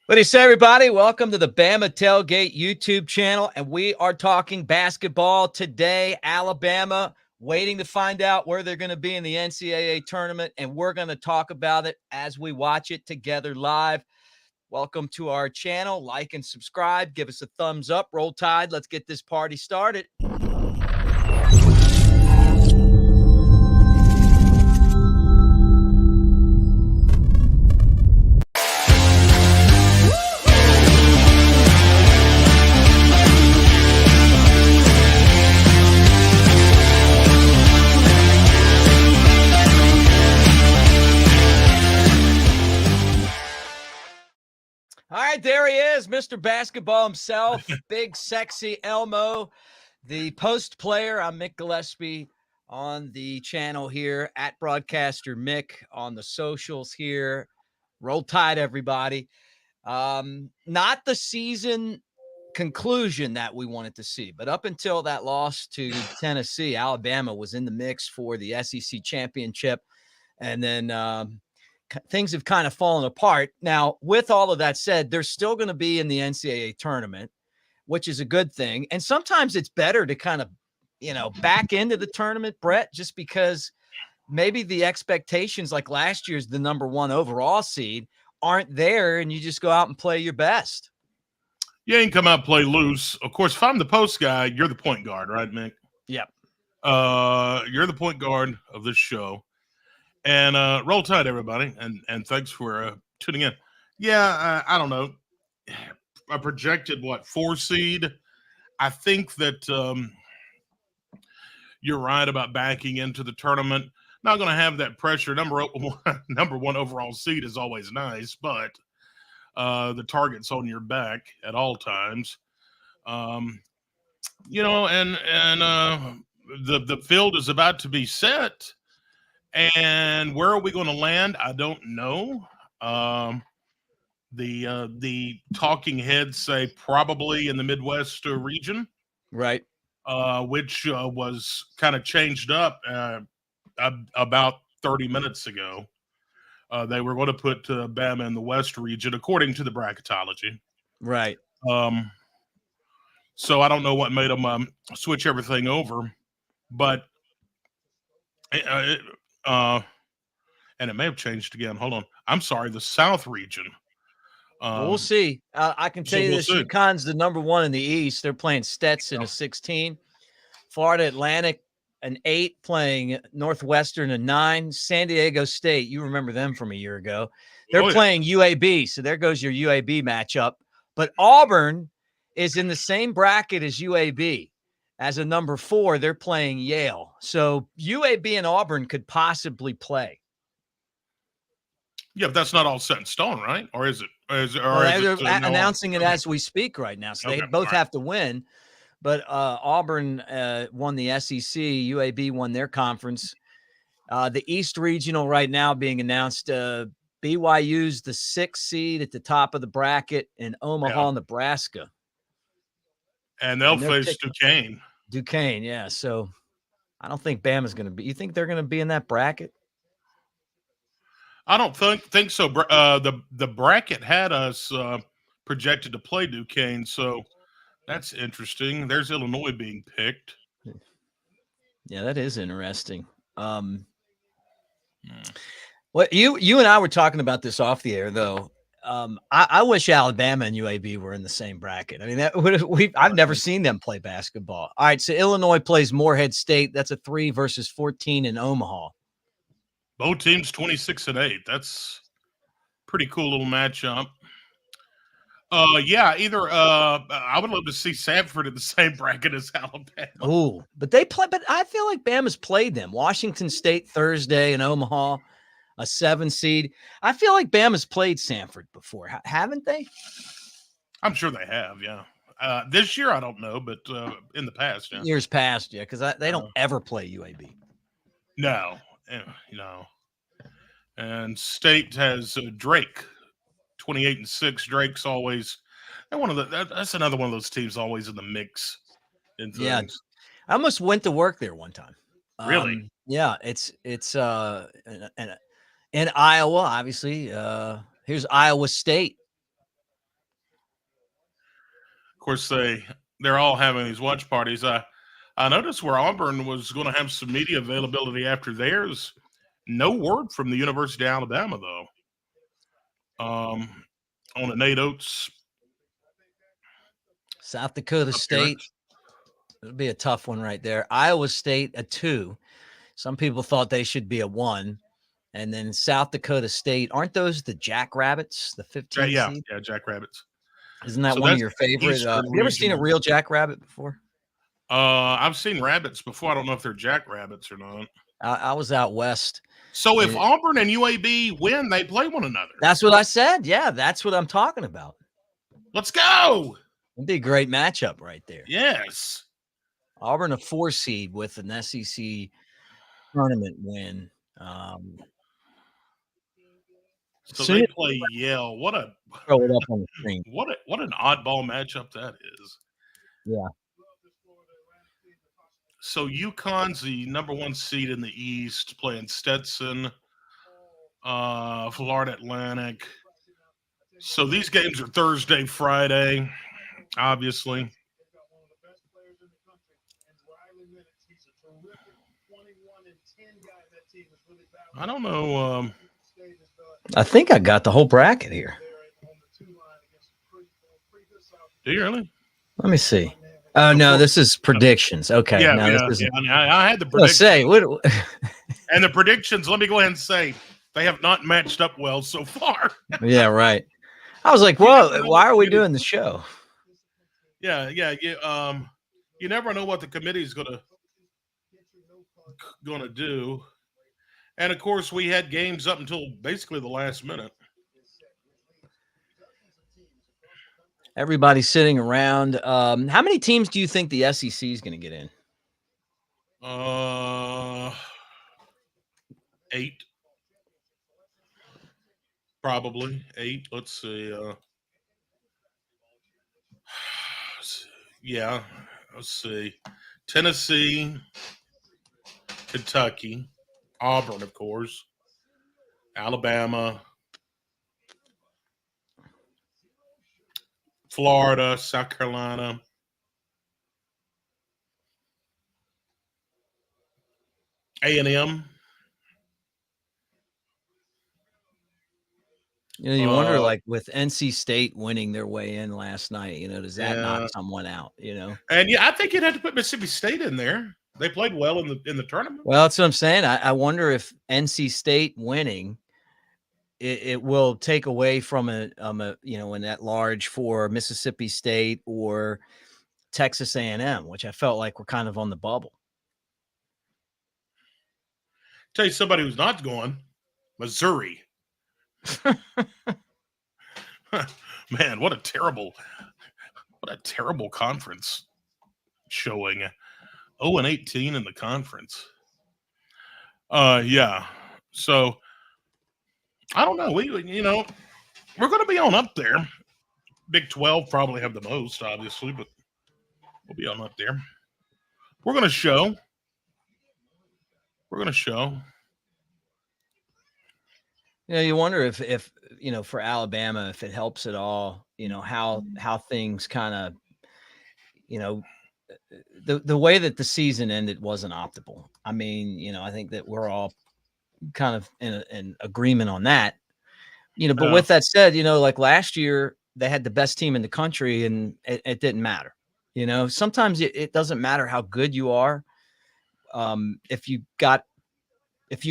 What do you say, everybody? Welcome to the Bama Tailgate YouTube channel, and we are talking basketball today. Alabama waiting to find out where they're going to be in the NCAA tournament, and we're going to talk about it as we watch it together live. Welcome to our channel. Like and subscribe. Give us a thumbs up. Roll Tide. Let's get this party started. All right, there he is, Mr. Basketball himself, big, sexy Elmo, the post player. I'm Mick Gillispie on the channel here, at Broadcaster Mick on the socials here. Roll Tide, everybody. Not the season conclusion that we wanted to see, but up until that loss to Tennessee, Alabama was in the mix for the SEC championship, and then things have kind of fallen apart. Now, with all of that said, they're still going to be in the NCAA tournament, which is a good thing. And sometimes it's better to kind of, back into the tournament, Brett, just because maybe the expectations, like last year's the number one overall seed, aren't there, and you just go out and play your best. You ain't come out and play loose. Of course, if I'm the post guy, you're the point guard, right, Mick? Yep. You're the point guard of this show. And roll tide, everybody, and thanks for tuning in. Yeah, I don't know. I projected, 4 seed? I think that you're right about backing into the tournament. Not going to have that pressure. Number one overall seed is always nice, but the target's on your back at all times. And the field is about to be set. And where are we going to land? I don't know. The talking heads say probably in the Midwest region, right? Which was kind of changed up about 30 minutes ago. They were going to put Bama in the West region, according to the bracketology. Right. So I don't know what made them switch everything over, but and it may have changed again. Hold on. I'm sorry, the South region. We'll see. I can tell you this: UConn's the number one in the East. They're playing Stetson, a 16. Florida Atlantic, an 8, playing Northwestern, a 9. San Diego State, you remember them from a year ago. They're playing UAB, so there goes your UAB matchup. But Auburn is in the same bracket as UAB. As a number 4, they're playing Yale. So UAB and Auburn could possibly play. Yeah, but that's not all set in stone, right? Or is it? They're announcing it as we speak right now. So they both have to win. But Auburn won the SEC. UAB won their conference. The East Regional right now being announced. BYU's the 6th seed at the top of the bracket in Omaha, Nebraska. And they'll face Duquesne. Duquesne, yeah. So I don't think Bama's going to be. You think they're going to be in that bracket? I don't think so. The bracket had us projected to play Duquesne, so that's interesting. There's Illinois being picked. Yeah, that is interesting. Well, you and I were talking about this off the air, though. I wish Alabama and UAB were in the same bracket. I mean, I've never seen them play basketball. All right, so Illinois plays Morehead State. That's a 3 versus 14 in Omaha. Both teams 26-8. That's pretty cool little matchup. Either I would love to see Samford in the same bracket as Alabama. Oh, but I feel like Bama's played them. Washington State Thursday in Omaha, a 7 seed. I feel like Bama's played Samford before, haven't they? I'm sure they have, yeah. This year I don't know, but in the past, yeah. Years past, yeah, because they don't ever play UAB. No. And State has Drake, 28-6. Drake's always that's another one of those teams always in the mix. Yeah, I almost went to work there one time. Really? Yeah, it's in Iowa, obviously. Here's Iowa State. course, they're all having these watch parties. I noticed where Auburn was going to have some media availability after theirs. No word from the University of Alabama, though. On the Nate Oates. South Dakota State. It'll be a tough one right there. Iowa State, a 2. Some people thought they should be a 1. And then South Dakota State. Aren't those the Jackrabbits, the 15 seed? Yeah, Jackrabbits. Isn't that one of your favorite? Have you ever seen a real jackrabbit before? I've seen rabbits before. I don't know if they're jackrabbits or not. I was out west. So if Auburn and UAB win, they play one another. That's what I said. Yeah, that's what I'm talking about. Let's go. It'd be a great matchup right there. Yes. Auburn, a 4 seed with an SEC tournament win. So they play Yale. What a throw it up on the screen. What an oddball matchup that is. Yeah. So UConn's the number 1 seed in the East, playing Stetson, Florida Atlantic. So these games are Thursday, Friday, obviously. I don't know. I think I got the whole bracket here. Do you really? Let me see. Oh, no, this is predictions. Okay. Yeah, no, I had the predictions. Say, what? And the predictions, let me go ahead and say, they have not matched up well so far. Yeah, right. I was like, well, why are we doing the show? Yeah. You never know what the committee is gonna do. And of course, we had games up until basically the last minute. Everybody's sitting around. How many teams do you think the SEC is going to get in? 8. Probably 8. Let's see. Yeah, let's see. Tennessee, Kentucky, Auburn, of course, Alabama, Florida, South Carolina, A&M. You know, you wonder, like with NC State winning their way in last night, does that knock someone out? And yeah, I think you'd have to put Mississippi State in there. They played well in the tournament. Well, that's what I'm saying. I wonder if NC State winning, it will take away from in that large for Mississippi State or Texas A&M, which I felt like were kind of on the bubble. Tell you somebody who's not going, Missouri. Man, what a terrible conference showing. 0-18 in the conference. Yeah. So I don't know. We're going to be on up there. Big 12 probably have the most, obviously, but we'll be on up there. We're going to show. You wonder if for Alabama, if it helps at all, how things kind of, the way that the season ended wasn't optimal. I mean, I think that we're all kind of in agreement on that, but with that said, like last year they had the best team in the country and it didn't matter. Sometimes it doesn't matter how good you are. If you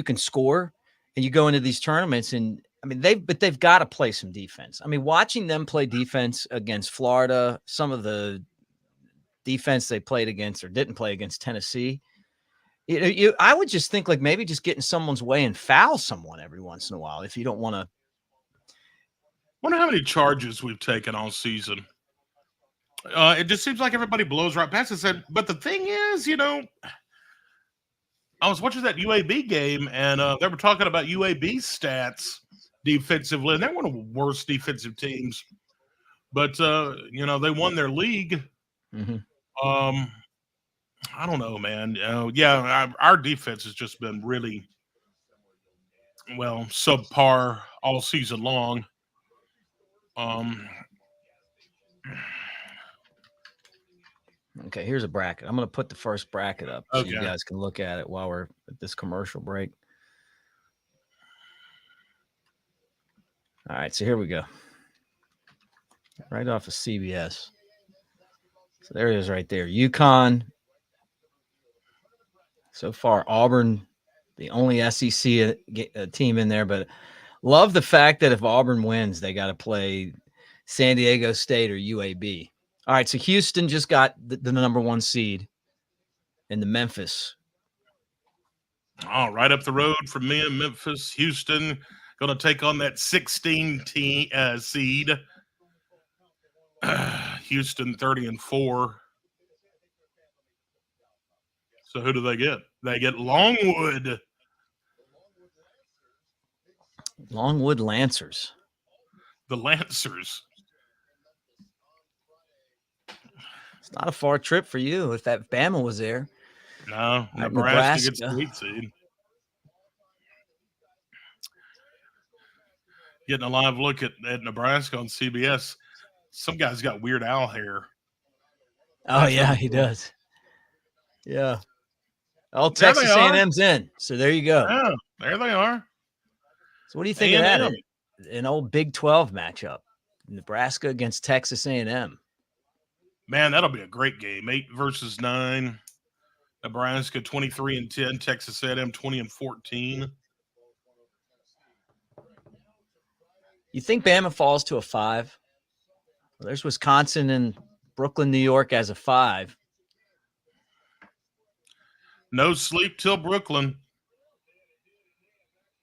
can score and you go into these tournaments and they've got to play some defense. I mean, watching them play defense against Florida, some of the defense they played against or didn't play against Tennessee, I would just think like maybe just get in someone's way and foul someone every once in a while if you don't want to. Wonder how many charges we've taken all season. It just seems like everybody blows right past us. But the thing is, I was watching that UAB game, and they were talking about UAB stats defensively, and they're one of the worst defensive teams. But, they won their league. Mm-hmm. I don't know, man. Our defense has just been really, subpar all season long. Okay, here's a bracket. I'm going to put the first bracket up so you Okay. guys can look at it while we're at this commercial break. All right, so here we go. Right off of CBS. So there it is right there. UConn. So far, Auburn, the only SEC team in there, but love the fact that if Auburn wins, they got to play San Diego State or UAB. All right, so Houston just got the number 1 seed in the Memphis. Oh, right up the road from me in Memphis. Houston going to take on that 16 seed. Houston 30-4. So who do they get? They get Longwood. Longwood Lancers. The Lancers. It's not a far trip for you if that Bama was there. No, Right, Nebraska gets the 8 seed. Getting a live look at Nebraska on CBS. Some guy's got Weird Al hair. Oh, That's yeah, really he cool. does. Yeah. Oh, There Texas they are. A&M's in. So there you go. Yeah, there they are. So what do you think of that? A&M. An old Big 12 matchup. Nebraska against Texas A&M. Man, that'll be a great game. 8 versus 9. Nebraska 23-10. Texas A&M 20-14. You think Bama falls to a 5? Well, there's Wisconsin and Brooklyn, New York as a 5. No sleep till Brooklyn.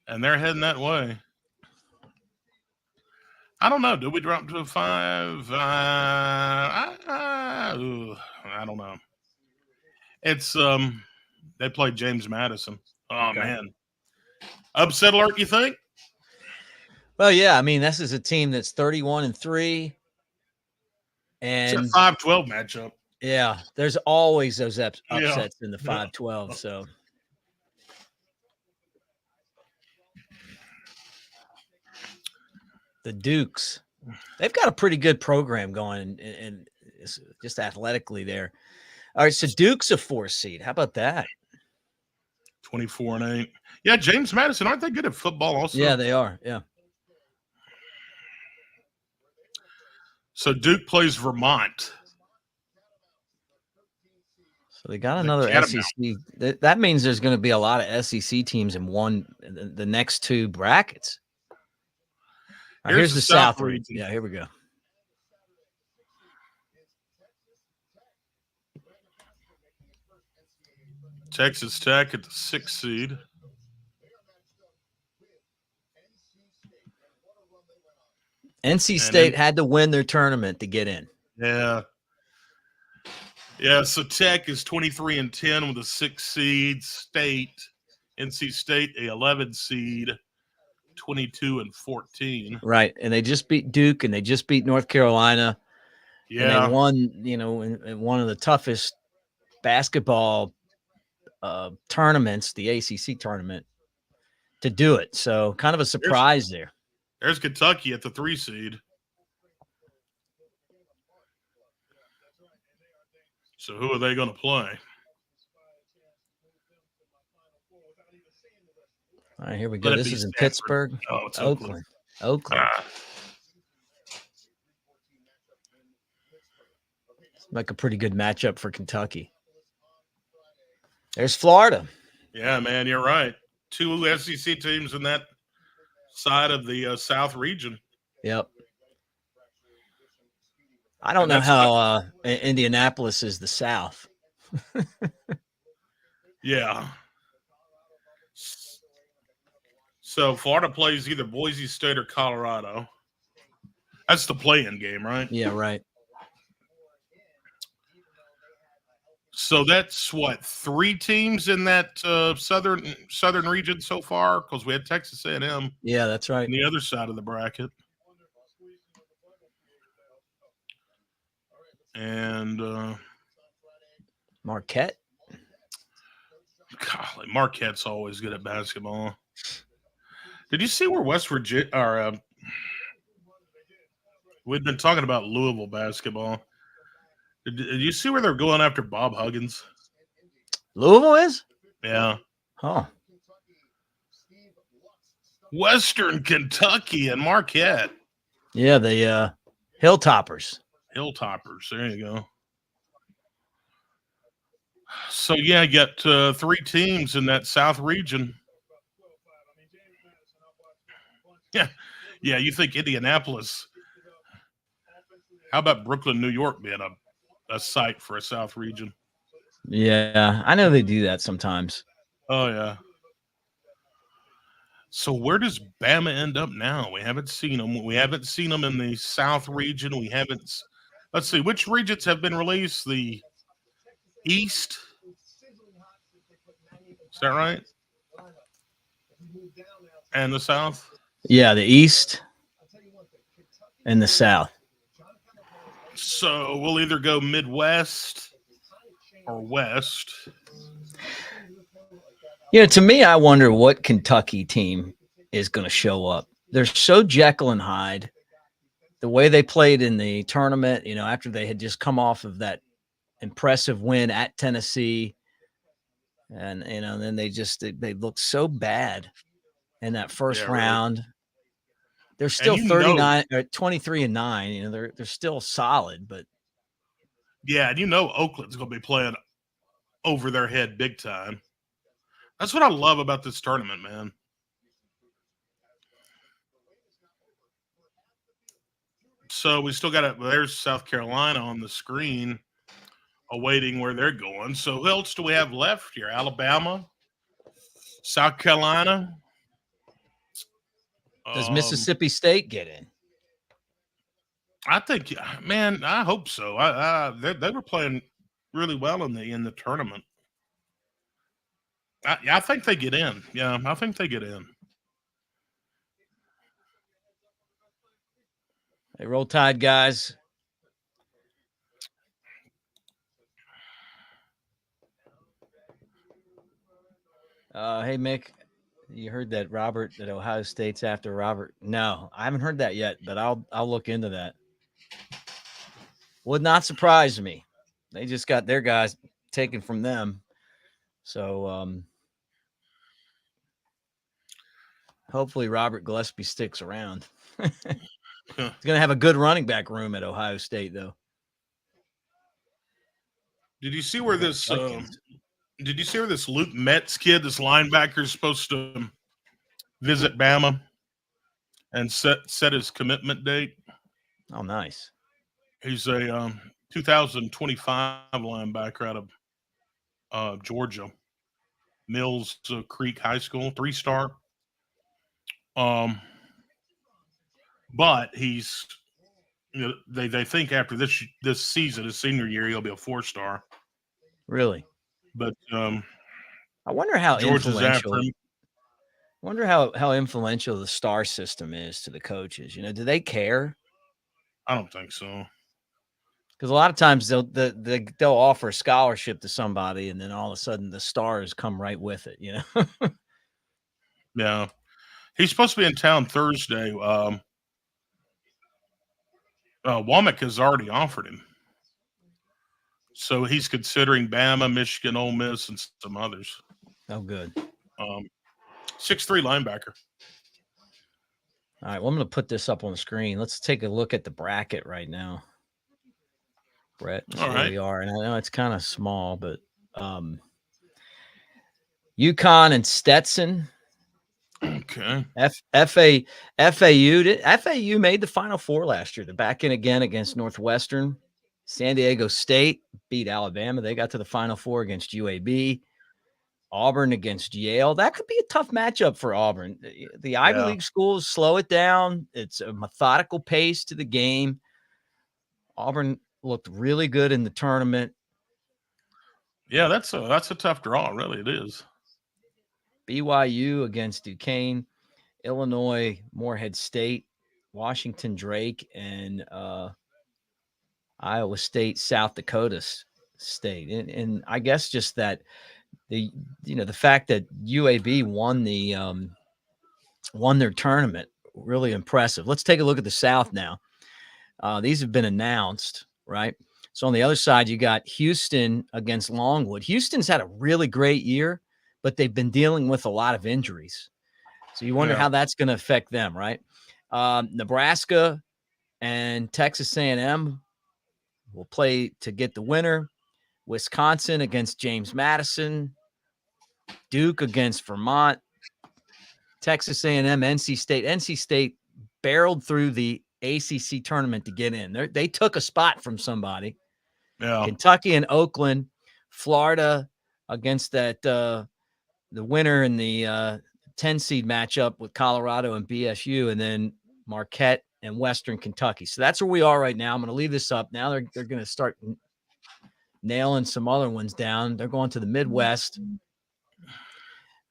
And they're heading that way. I don't know. Did we drop to a 5? I don't know. It's they played James Madison. Oh, okay. Man. Upset alert, you think? Well, yeah. I mean, this is a team that's 31-3. And it's a 5-12 matchup. Yeah, there's always those upsets in the 5-12. So the Dukes, they've got a pretty good program going and just athletically there. All right, so Duke's a 4 seed. How about that? 24-8. Yeah, James Madison, aren't they good at football also? Yeah, they are. Yeah. So Duke plays Vermont. So they got another SEC. That means there's going to be a lot of SEC teams in the next 2 brackets. Right, here's the South region. Yeah, here we go. Texas Tech at the 6th seed. NC State had to win their tournament to get in. Yeah. Yeah, so Tech is 23-10 with a 6 seed. NC State, a 11 seed, 22-14. Right, and they just beat Duke and they just beat North Carolina. Yeah, and they won. In one of the toughest basketball tournaments, the ACC tournament, to do it. So kind of a surprise there. There's Kentucky at the 3 seed. So who are they going to play? All right, here we go. This is in Stanford. Pittsburgh. Oh, it's Oakland. Like a pretty good matchup for Kentucky. There's Florida. Yeah, man, you're right. 2 SEC teams in that side of the South region. Yep. I don't know how Indianapolis is the South. Yeah. So Florida plays either Boise State or Colorado. That's the play-in game, right? Yeah, right. So that's what, 3 teams in that southern region so far? Because we had Texas A&M. Yeah, that's right. On the other side of the bracket. And Marquette. Golly, Marquette's always good at basketball. Did you see where West Virginia we've been talking about Louisville basketball. Did you see where they're going after Bob Huggins? Louisville is? Yeah. Huh. Western Kentucky and Marquette. Yeah, the Hilltoppers. Hilltoppers. There you go. So, yeah, you got 3 teams in that South region. Yeah. Yeah, you think Indianapolis. How about Brooklyn, New York being a site for a South region? Yeah, I know they do that sometimes. Oh, yeah. So where does Bama end up now? We haven't seen them. We haven't seen them in the South region. We haven't. Let's see, which regions have been released? The East. Is that right? And the South? Yeah, the East and the South. So we'll either go Midwest or West. To me, I wonder what Kentucky team is going to show up. They're so Jekyll and Hyde. The way they played in the tournament, after they had just come off of that impressive win at Tennessee, and then they looked so bad in that first round. Really. They're still 39 or 23-9. They're still solid, but yeah, and Oakland's going to be playing over their head big time. That's what I love about this tournament, man. So we still got there's South Carolina on the screen awaiting where they're going. So who else do we have left here? Alabama, South Carolina. Does Mississippi State get in? I think, man, I hope so. They were playing really well in the tournament. I think they get in. Yeah, I think they get in. Hey, Roll Tide, guys. Hey, Mick, you heard that that Ohio State's after Robert? No, I haven't heard that yet, but I'll look into that. Would not surprise me. They just got their guys taken from them. So hopefully Robert Gillispie sticks around. He's going to have a good running back room at Ohio State, though. Did you see where this Luke Metz kid, this linebacker, is supposed to visit Bama and set his commitment date? Oh, nice. He's a 2025 linebacker out of Georgia, Mills Creek High School, 3-star. But he's, they think after this season, his senior year, he'll be a 4-star. Really? But I wonder how Georgia's influential. after him. I wonder how influential the star system is to the coaches. Do they care? I don't think so. Because a lot of times they'll offer a scholarship to somebody, and then all of a sudden the stars come right with it. Yeah, he's supposed to be in town Thursday. Womack has already offered him, so he's considering Bama, Michigan, Ole Miss, and some others. Oh, good. 6'3" linebacker. All right, well, I'm going to put this up on the screen. Let's take a look at the bracket right now, Brett. All right. We are, and I know it's kind of small, but UConn and Stetson. Okay. FAU made the Final Four last year. They're back in again against Northwestern. San Diego State beat Alabama. They got to the Final Four against UAB. Auburn against Yale. That could be a tough matchup for Auburn. The Ivy League schools slow it down. It's a methodical pace to the game. Auburn looked really good in the tournament. Yeah, that's a tough draw. Really, it is. BYU against Duquesne, Illinois, Morehead State, Washington Drake, and Iowa State, South Dakota State. And I guess just that the fact that UAB won their tournament, really impressive. Let's take a look at the South now. These have been announced, right? So on the other side, you got Houston against Longwood. Houston's had a really great year, but they've been dealing with a lot of injuries. So you wonder how that's going to affect them, right? Nebraska and Texas A&M will play to get the winner. Wisconsin against James Madison. Duke against Vermont. Texas A&M, NC State. NC State barreled through the ACC tournament to get in. They took a spot from somebody. Yeah. Kentucky and Oakland. Florida against that the winner in the 10 seed matchup with Colorado and BSU, and then Marquette and Western Kentucky. So that's where we are right now. I'm going to leave this up. Now they're going to start nailing some other ones down. They're going to the Midwest.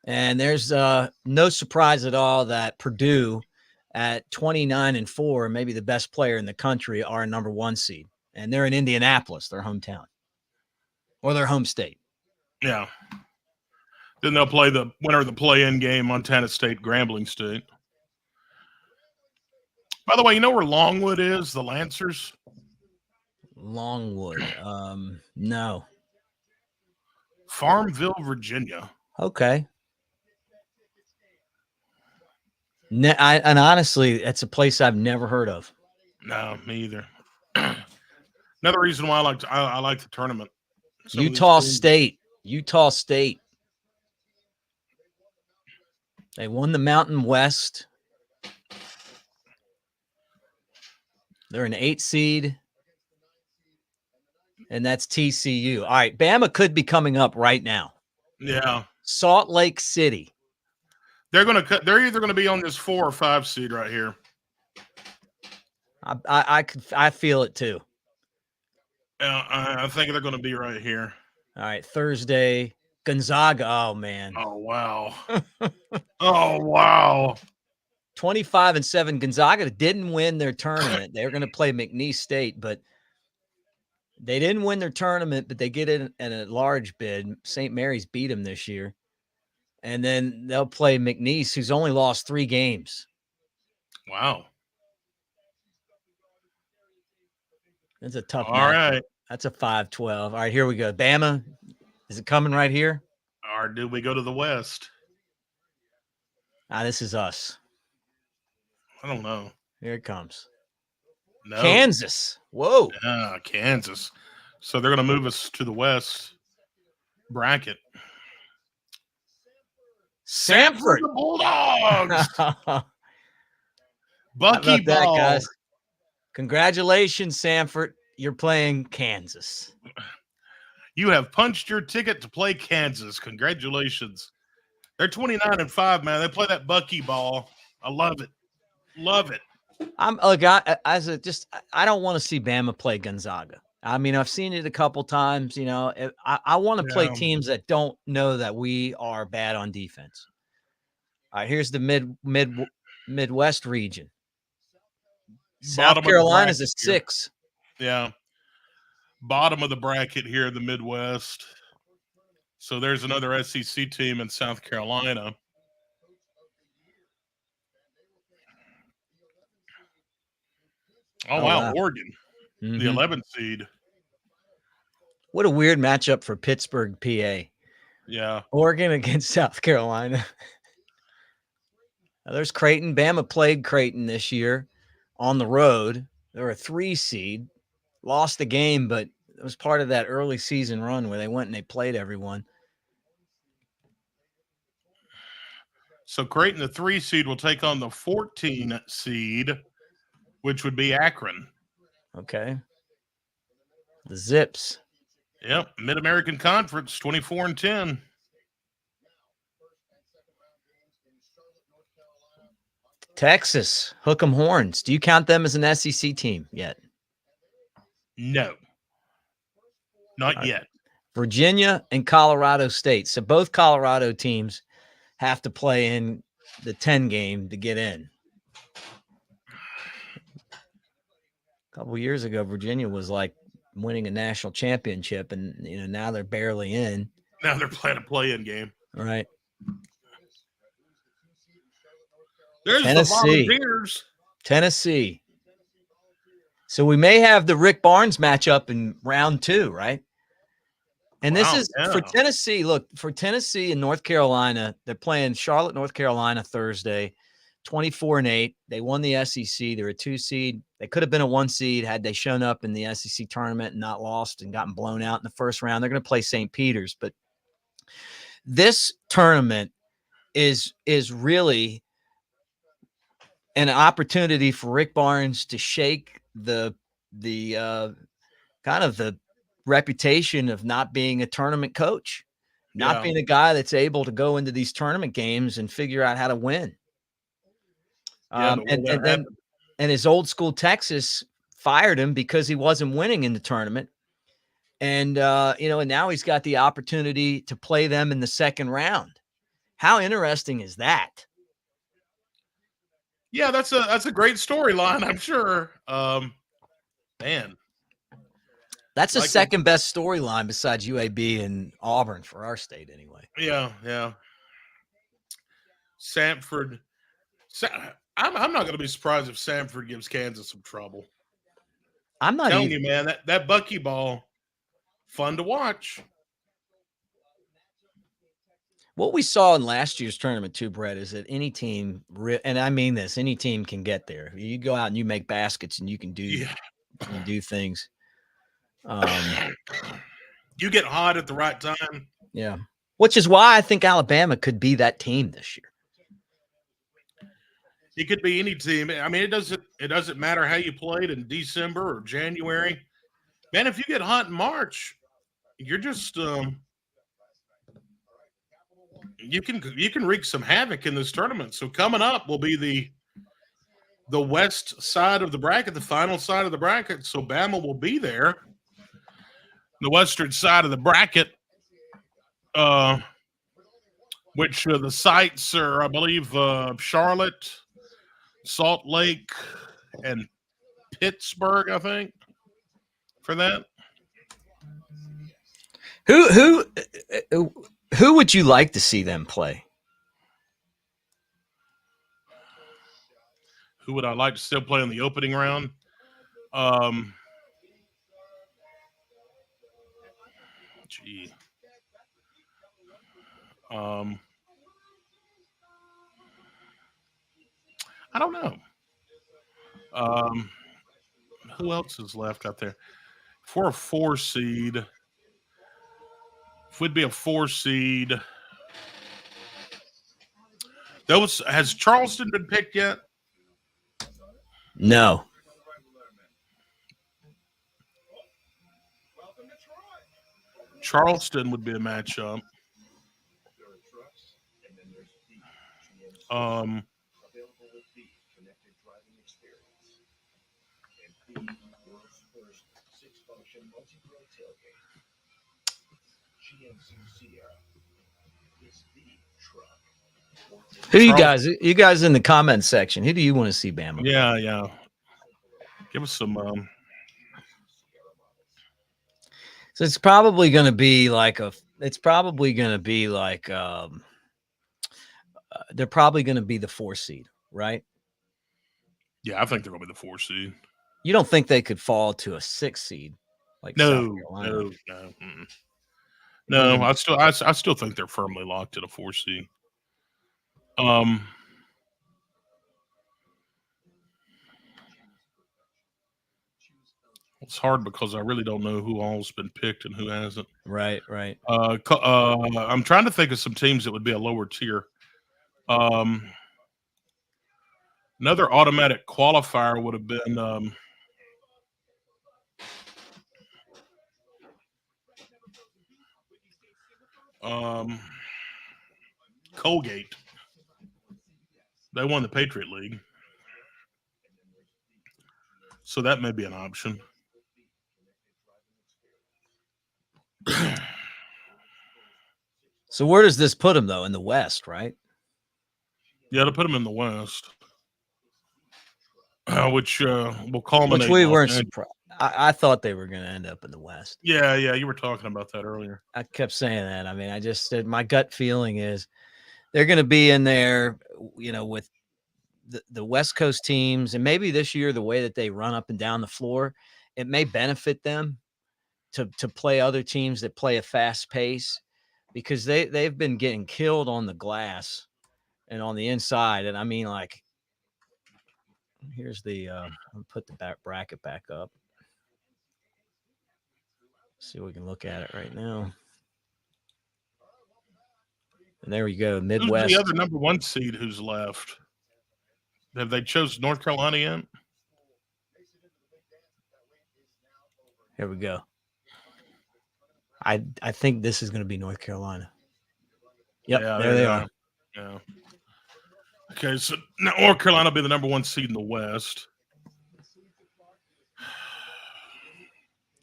And there's no surprise at all that Purdue at 29-4, maybe the best player in the country, are a number 1 seed. And they're in Indianapolis, their hometown, or their home state. Yeah. Then they'll play the winner of the play-in game, Montana State, Grambling State. By the way, you know where Longwood is, the Lancers? Longwood. No. Farmville, Virginia. Okay. And honestly, that's a place I've never heard of. No, me either. Another reason why I like the tournament. Utah State. They won the Mountain West. They're an 8 seed. And that's TCU. All right, Bama could be coming up right now. Yeah. Salt Lake City. They're either going to be on this 4 or 5 seed right here. I feel it too. I think they're going to be right here. All right, Thursday, Gonzaga. Oh man. Oh wow. Oh wow. 25-7. Gonzaga didn't win their tournament. They were going to play McNeese State, but they didn't win their tournament. But they get in a large bid. St. Mary's beat them this year, and then they'll play McNeese, who's only lost 3 games. Wow. That's a tough All match. right. That's a 5-12. All right, here we go. Bama, is it coming right here? Or do we go to the West? This is us. I don't know. Here it comes. No. Kansas. Whoa. Kansas. So they're going to move us to the West bracket. Samford. The Bulldogs. Bucky How about that, Ball. guys? Congratulations, Samford. You're playing Kansas. You have punched your ticket to play Kansas. Congratulations. They're 29-5, man. They play that Bucky Ball. I love it. Love it. I don't want to see Bama play Gonzaga. I mean, I've seen it a couple times. You know, I want to play teams that don't know that we are bad on defense. All right, here's the Midwest region. South Carolina is a 6. Yeah. Bottom of the bracket here in the Midwest. So there's another SEC team in South Carolina. Oh, wow. Oregon, the 11th seed. What a weird matchup for Pittsburgh, PA. Yeah. Oregon against South Carolina. Now, there's Creighton. Bama played Creighton this year on the road. They're a 3 seed. Lost the game, but it was part of that early season run where they went and they played everyone. So Creighton, the 3 seed, will take on the 14 seed, which would be Akron. Okay. The Zips. Yep. Mid-American Conference, 24-10. Texas, Hook 'em Horns. Do you count them as an SEC team yet? No. Not yet. Virginia and Colorado State. So both Colorado teams have to play in the 10 game to get in. A couple years ago, Virginia was like winning a national championship, and now they're barely in. Now they're playing a play-in game. All right. There's Tennessee. the Volunteers. Tennessee. So we may have the Rick Barnes matchup in round 2, right? And this is for Tennessee. Look, for Tennessee and North Carolina, they're playing Charlotte, North Carolina Thursday, 24-8. They won the SEC. They're a 2 seed. They could have been a 1 seed had they shown up in the SEC tournament and not lost and gotten blown out in the first round. They're going to play St. Peter's, but this tournament is really an opportunity for Rick Barnes to shake the kind of the reputation of not being a tournament coach, not being a guy that's able to go into these tournament games and figure out how to win. And his old school Texas fired him because he wasn't winning in the tournament. And, and now he's got the opportunity to play them in the second round. How interesting is that? Yeah, that's a great storyline, I'm sure. Man. That's the second best storyline besides UAB and Auburn for our state anyway. Yeah. Samford. I'm not going to be surprised if Samford gives Kansas some trouble. I'm not telling you, man, that Bucky ball, fun to watch. What we saw in last year's tournament too, Brett, is that any team, and I mean this, any team can get there. You go out and you make baskets and you can do things. You get hot at the right time. Yeah. Which is why I think Alabama could be that team this year. It could be any team. I mean, it doesn't matter how you played in December or January. Man, if you get hot in March, you're just you can wreak some havoc in this tournament. So coming up will be the west side of the bracket, the final side of the bracket. So Bama will be there. The western side of the bracket, which the sites are, I believe, Charlotte, Salt Lake, and Pittsburgh, I think, for that. Who would you like to see them play? Who would I like to still play in the opening round? I don't know. Who else is left out there? For a 4 seed, if we'd be a 4 seed, has Charleston been picked yet? No. Charleston would be a matchup. Who you guys in the comment section? Who do you want to see, Bama? Yeah. Give us some. So it's probably going to be like they're probably going to be the 4 seed, right? Yeah, I think they're going to be the 4 seed. You don't think they could fall to a 6 seed? Like no. I still think they're firmly locked at a 4 seed. It's hard because I really don't know who all's been picked and who hasn't. Right. I'm trying to think of some teams that would be a lower tier. Another automatic qualifier would have been Colgate. They won the Patriot League. So that may be an option. So where does this put them, though? In the West, right? Yeah, to put them in the West. Which will culminate. Which we weren't surprised. I thought they were going to end up in the West. Yeah, you were talking about that earlier. I kept saying that. I mean, my gut feeling is they're going to be in there, with the West Coast teams, and maybe this year the way that they run up and down the floor, it may benefit them to play other teams that play a fast pace, because they've been getting killed on the glass and on the inside. And I mean, like, here's the I'll put the bracket back up. See if we can look at it right now. And there we go. Midwest. Who's the other number 1 seed who's left? Have they chose North Carolina yet? Here we go. I think this is going to be North Carolina. Yep, yeah, there they are. Yeah. Okay, so now North Carolina will be the number 1 seed in the West.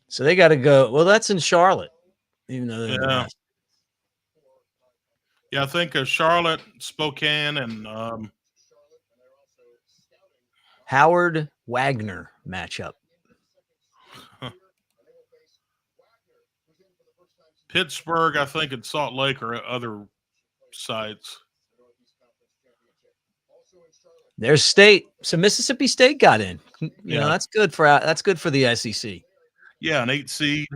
So they got to go. Well, that's in Charlotte, even though they're in the West. Yeah, I think Charlotte, Spokane, and Howard Wagner matchup. Pittsburgh, I think, and Salt Lake are other sites. There's State. So Mississippi State got in. You know, that's good for the SEC. Yeah, an 8 seed.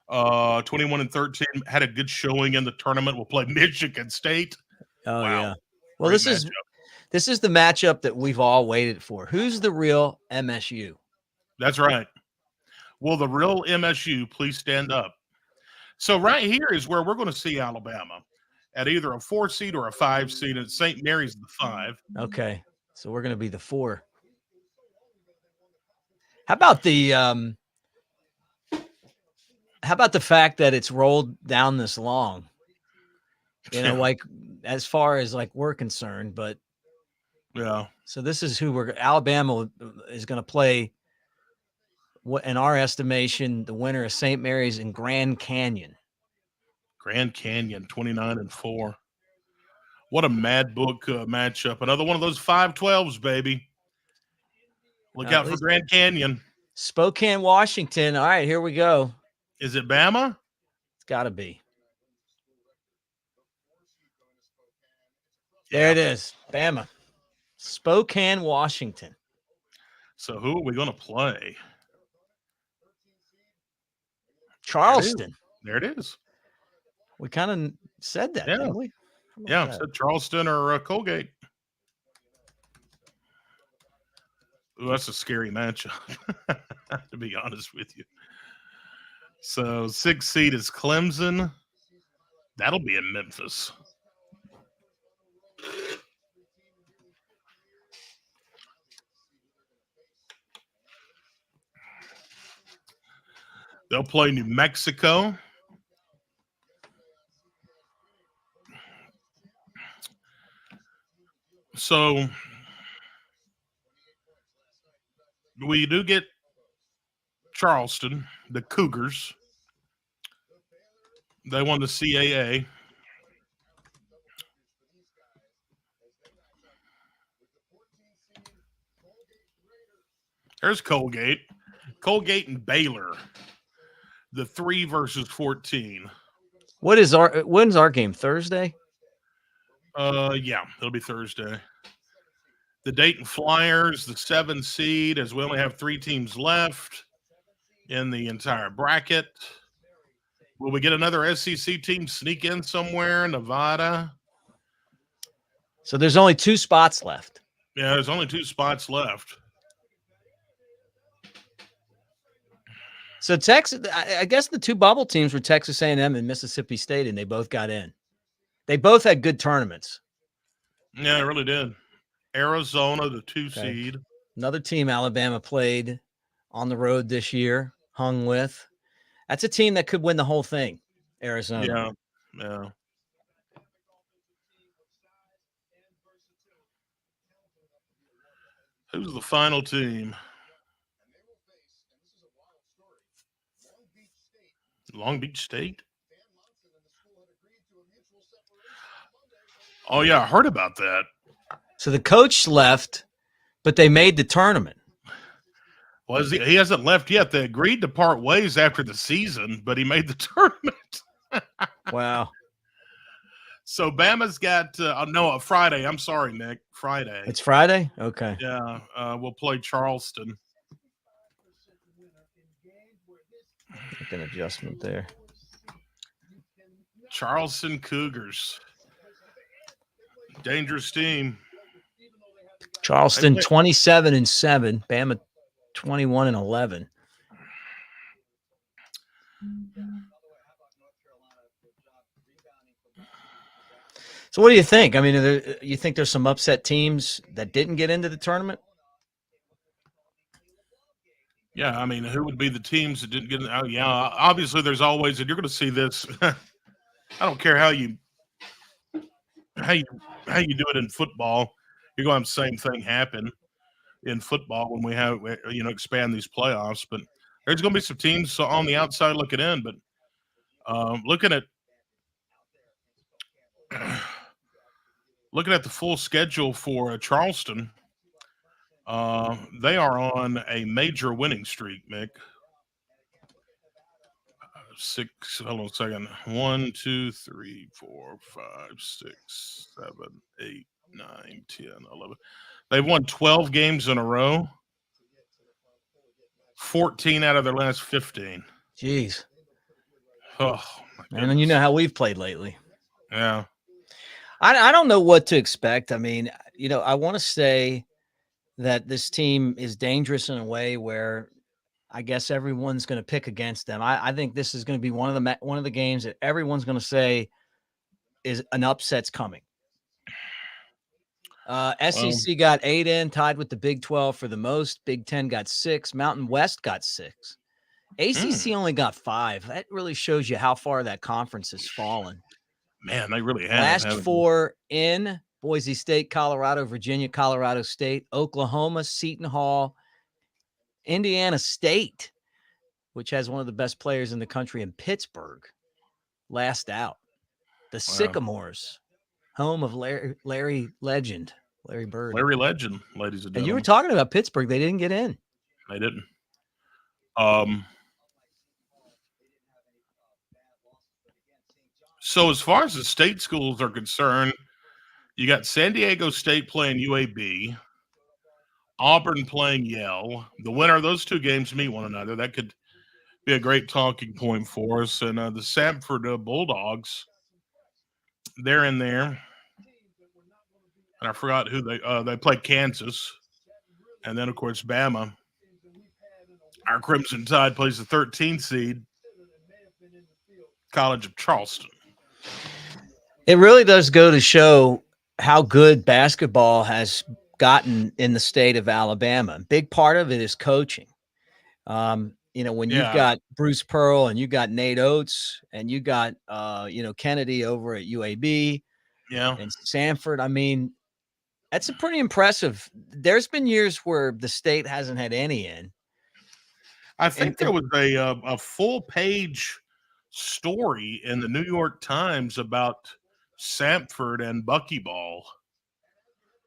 21-13, had a good showing in the tournament. We'll play Michigan State. Oh, wow. Yeah. Well, this is the matchup that we've all waited for. Who's the real MSU? That's right. Will the real MSU please stand up? So right here is where we're going to see Alabama at either a 4 seed or a 5 seed, and St. Mary's the 5. Okay, so we're going to be the 4. How about the fact that it's rolled down this long? You know, like as far as like we're concerned, but yeah. So this is who Alabama is going to play. What, in our estimation, the winner is St. Mary's and Grand Canyon. Grand Canyon, 29-4. What a mad book matchup. Another one of those 5-12s, baby. Look out for Grand Canyon. Spokane, Washington. All right, here we go. Is it Bama? It's got to be. There it is. Bama. Spokane, Washington. So who are we going to play? Charleston. There it is. We kind of said that, didn't we? Yeah, said Charleston or Colgate. Ooh, that's a scary matchup, to be honest with you. So 6 seed is Clemson. That'll be in Memphis. They'll play New Mexico. So we do get Charleston, the Cougars. They won the CAA. There's Colgate. Colgate and Baylor. The 3 versus 14. When's our game? Thursday? Yeah, it'll be Thursday. The Dayton Flyers, the 7 seed, as we only have 3 teams left in the entire bracket. Will we get another SEC team sneak in somewhere? Nevada? So there's only 2 spots left. Yeah, there's only 2 spots left. So Texas, I guess the 2 bubble teams were Texas A&M and Mississippi State, and they both got in. They both had good tournaments. Yeah, it really did. Arizona, the 2 seed. Another team Alabama played on the road this year, hung with. That's a team that could win the whole thing, Arizona. Yeah. Who's the final team? Long Beach State? Oh, yeah, I heard about that. So the coach left, but they made the tournament. Well, he hasn't left yet. They agreed to part ways after the season, but he made the tournament. Wow. So Bama's got no Friday. I'm sorry, Nick. Friday. It's Friday? Okay. Yeah, we'll play Charleston. Make an adjustment there. Charleston Cougars. Dangerous team. Charleston 27-7, Bama 21-11. So what do you think? I mean, you think there's some upset teams that didn't get into the tournament? Yeah, I mean, who would be the teams that didn't get in? Oh, yeah, obviously there's always, and you're going to see this. I don't care how you do it in football. You're going to have the same thing happen in football when we have, expand these playoffs. But there's going to be some teams on the outside looking in. But looking at the full schedule for Charleston, they are on a major winning streak, Mick. Hold on a second. 1, 2, 3, 4, 5, 6, 7, 8, 9, 10, 11. They've won 12 games in a row. 14 out of their last 15. Jeez. Oh, and you know how we've played lately. Yeah. I don't know what to expect. I mean, I want to say that this team is dangerous in a way where I guess everyone's going to pick against them. I think this is going to be one of the games that everyone's going to say is an upset's coming. SEC got 8 in, tied with the Big 12 for the most. Big 10 got 6. Mountain West got 6. ACC only got 5. That really shows you how far that conference has fallen. Man, they really have. Last 4 in: Boise State, Colorado, Virginia, Colorado State, Oklahoma, Seton Hall, Indiana State, which has one of the best players in the country, in Pittsburgh, last out. The Sycamores, home of Larry Legend, Larry Bird. Larry Legend, ladies and gentlemen. And you were talking about Pittsburgh. They didn't get in. They didn't. So as far as the state schools are concerned, you got San Diego State playing UAB, Auburn playing Yale. The winner of those two games meet one another. That could be a great talking point for us. And the Samford Bulldogs, they're in there. And I forgot who they played Kansas. And then, of course, Bama. Our Crimson Tide plays the 13th seed, College of Charleston. It really does go to show how good basketball has gotten in the state of Alabama. A big part of it is coaching. When you've got Bruce Pearl and you got Nate Oates and you got, Kennedy over at UAB and Samford. I mean, that's a pretty impressive. There's been years where the state hasn't had any in. I think there was a full page story in the New York Times about Samford and buckyball,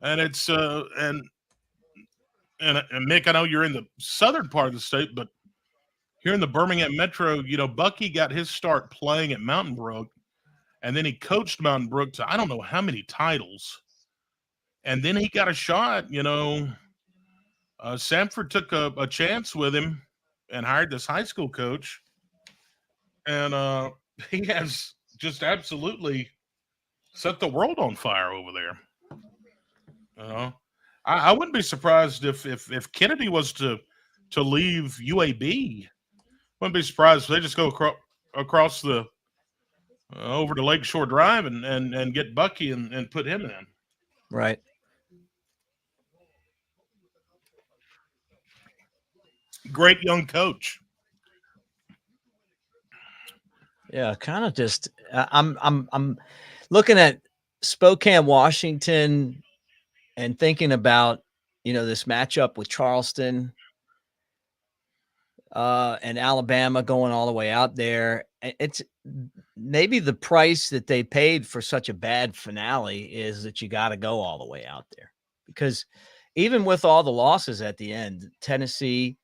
and it's and Mick, I know you're in the southern part of the state, but here in the Birmingham Metro, Bucky got his start playing at Mountain Brook, and then he coached Mountain Brook to I don't know how many titles, and then he got a shot. Samford took a chance with him and hired this high school coach, and he has just absolutely set the world on fire over there. I wouldn't be surprised if Kennedy was to leave UAB. Wouldn't be surprised if they just go across the over to Lakeshore Drive and get Bucky and put him in. Right. Great young coach. Yeah, kind of just I'm looking at Spokane, Washington, and thinking about this matchup with Charleston and Alabama going all the way out there. It's maybe the price that they paid for such a bad finale is that you got to go all the way out there, because even with all the losses at the end, Tennessee,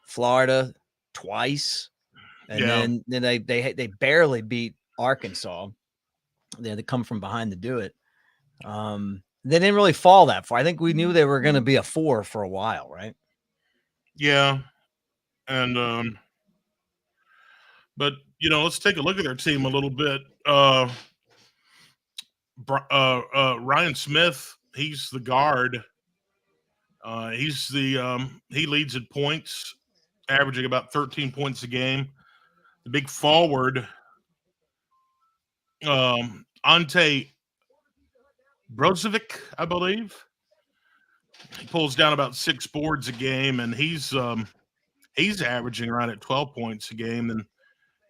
Florida twice, and then they barely beat Arkansas. They had to come from behind to do it. They didn't really fall that far. I think we knew they were going to be a 4 for a while, right? Yeah. And but let's take a look at their team a little bit. Ryan Smith, he's the guard. He leads in points, averaging about 13 points a game. The big forward, Ante Brozovic, I believe. He pulls down about 6 boards a game, and he's averaging right at 12 points a game. And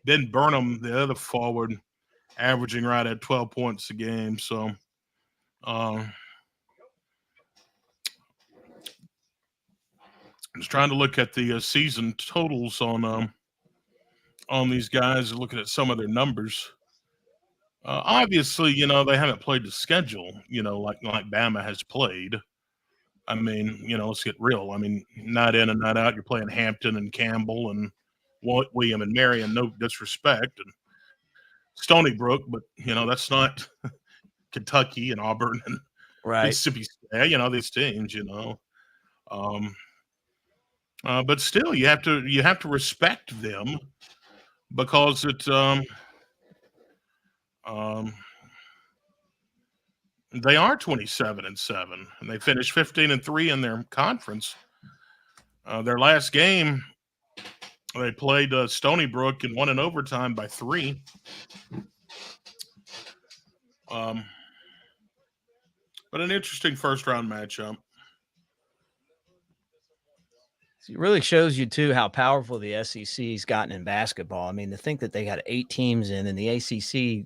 Ben Burnham, the other forward, averaging right at 12 points a game. So, I'm just trying to look at the season totals on these guys, looking at some of their numbers. Obviously, they haven't played the schedule, like Bama has played. I mean, let's get real. I mean, night in and night out, you're playing Hampton and Campbell and William and Marion. No disrespect, and Stony Brook, but that's not Kentucky and Auburn and Mississippi State. These teams. But still, you have to respect them because they are 27-7, and they finished 15-3 in their conference. Their last game, they played Stony Brook and won in overtime by 3. But an interesting first-round matchup. It really shows you, too, how powerful the SEC's gotten in basketball. I mean, to think that they got 8 teams in, and the ACC,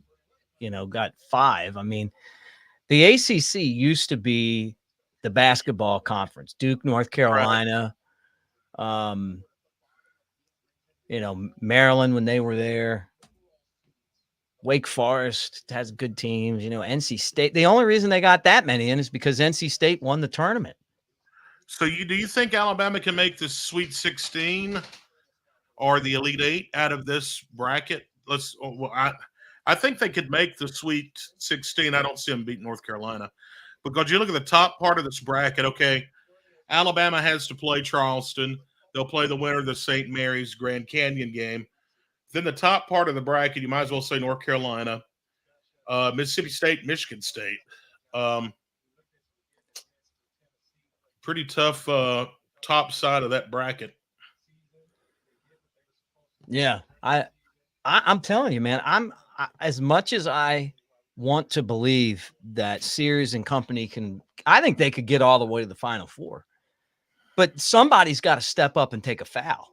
got 5. I mean, the ACC used to be the basketball conference. Duke, North Carolina, Maryland when they were there. Wake Forest has good teams. NC State. The only reason they got that many in is because NC State won the tournament. So do you think Alabama can make the Sweet 16 or the Elite 8 out of this bracket? I think they could make the Sweet 16. I don't see them beat North Carolina. Because you look at the top part of this bracket, okay, Alabama has to play Charleston. They'll play the winner of the St. Mary's Grand Canyon game. Then the top part of the bracket, you might as well say North Carolina, Mississippi State, Michigan State. Pretty tough top side of that bracket. Yeah, I'm telling you, man, as much as I want to believe that Sears and company I think they could get all the way to the Final Four, but somebody's got to step up and take a foul.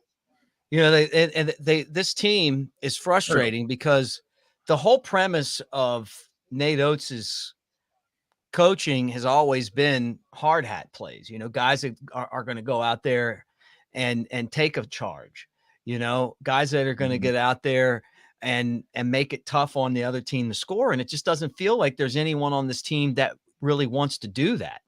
This team is frustrating because the whole premise of Nate Oates' coaching has always been hard hat plays. Guys that are going to go out there and take a charge. Guys that are going to get out there and make it tough on the other team to score. And it just doesn't feel like there's anyone on this team that really wants to do that.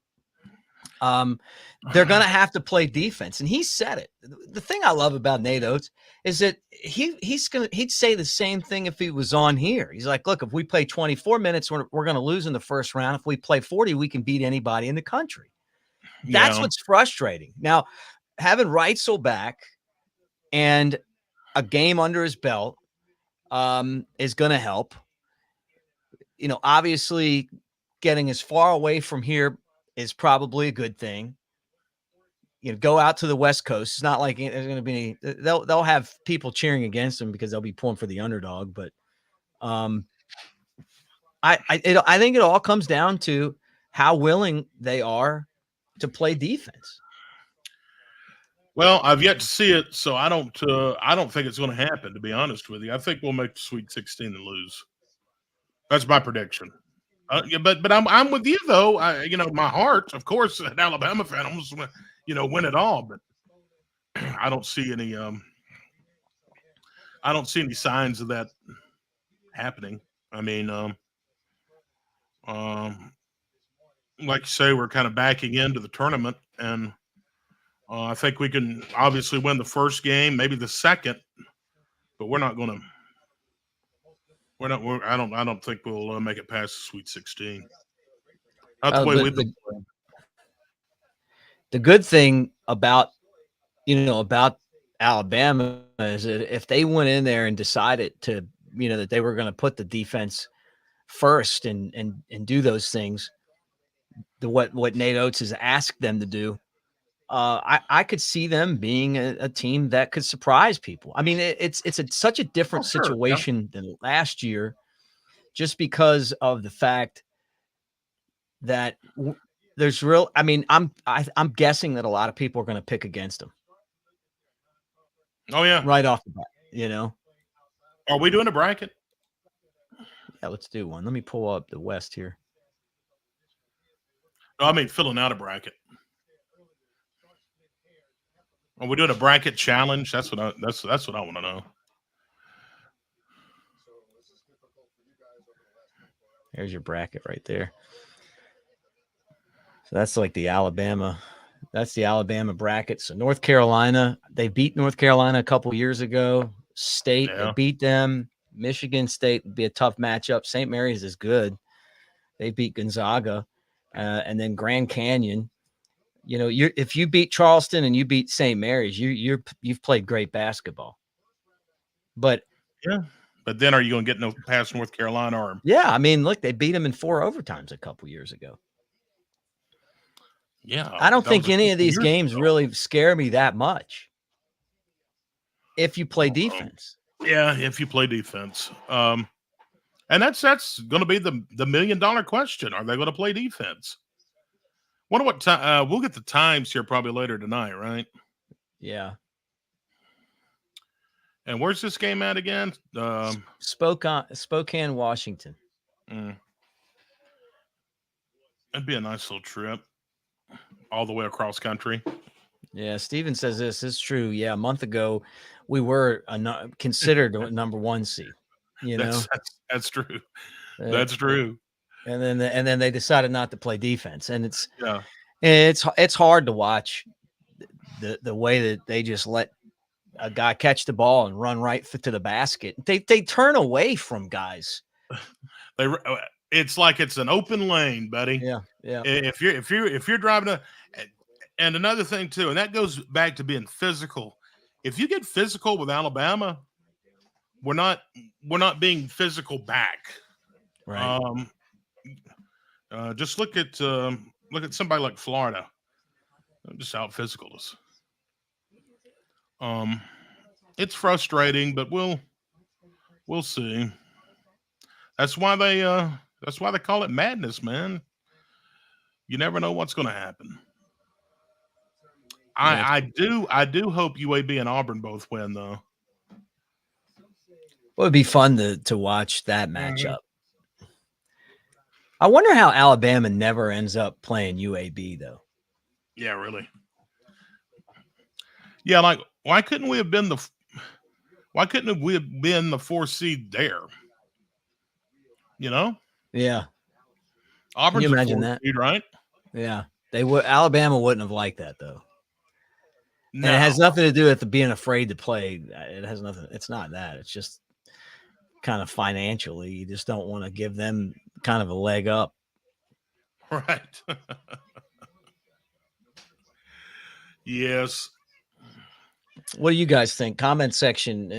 They're going to have to play defense. And he said it. The thing I love about Nate Oates is that he'd say the same thing if he was on here. He's like, look, if we play 24 minutes, we're going to lose in the first round. If we play 40, we can beat anybody in the country. That's what's frustrating. Now, having Reitzel back and a game under his belt is going to help. Obviously getting as far away from here is probably a good thing. Go out to the West Coast. It's not like there's going to be they'll have people cheering against them because they'll be pulling for the underdog. But I think it all comes down to how willing they are to play defense. Well, I've yet to see it, so I don't think it's going to happen. To be honest with you, I think we'll make the Sweet 16 and lose. That's my prediction. But I'm with you though. My heart, of course, an Alabama fan, almost win it all. But I don't see any. I don't see any signs of that happening. I mean, like you say, we're kind of backing into the tournament, and I think we can obviously win the first game, maybe the second, but we're not going I don't think we'll make it past the Sweet 16. Not the Oh, way the, we've been the playing. the good thing about about Alabama is that if they went in there and decided to that they were going to put the defense first and do those things, what Nate Oates has asked them to do. I could see them being a team that could surprise people. I mean, it's such a Oh, different sure. Yeah. situation than last year, just because of the fact that there's real. I mean, I'm guessing that a lot of people are going to pick against them Oh, yeah. right off the bat. Are we doing a bracket? Yeah, let's do one. Let me pull up the West here. No, I mean filling out a bracket. Are we doing a bracket challenge? That's what I want to know. There's your bracket right there. So that's like the Alabama. That's the Alabama bracket. So North Carolina, they beat North Carolina a couple years ago. State, they Yeah. beat them. Michigan State would be a tough matchup. St. Mary's is good. They beat Gonzaga, and then Grand Canyon. If you beat Charleston and you beat St. Mary's, you've played great basketball. But Yeah. But then are you going to get past North Carolina or? yeah, I mean, look, they beat them in 4 overtimes a couple years ago. Yeah. I don't think any of these years games ago. really scare me that much if you play defense. Yeah, if you play defense. And that's going to be the $1 million question. Are they going to play defense? Wonder what time we'll get the times here probably later tonight, right? Yeah. And where's this game at again? Spokane, Washington. That'd be a nice little trip all the way across country. Yeah, Steven says this is true. Yeah, a month ago, we were considered a number 1 seed. That's true. That's true. And then they decided not to play defense, and it's hard to watch the way that they just let a guy catch the ball and run right to the basket. They turn away from guys. It's like it's an open lane, buddy. Yeah. If you're driving and another thing too, and that goes back to being physical. If you get physical with Alabama, we're not being physical back. Right. Just look at somebody like Florida. Just out physical us. It's frustrating, but we'll see. That's why they call it madness, man. You never know what's going to happen. I do hope UAB and Auburn both win, though. It would be fun to watch that matchup. I wonder how Alabama never ends up playing UAB, though. Yeah, really. Yeah, like why couldn't we have been the 4th seed there? Yeah. Auburn's Can you imagine that? Seed, right? Yeah. Alabama wouldn't have liked that, though. No. And it has nothing to do with being afraid to play. It has nothing. It's not that. It's just kind of financially. You just don't want to give them kind of a leg up. Right. Yes. What do you guys think? Comment section.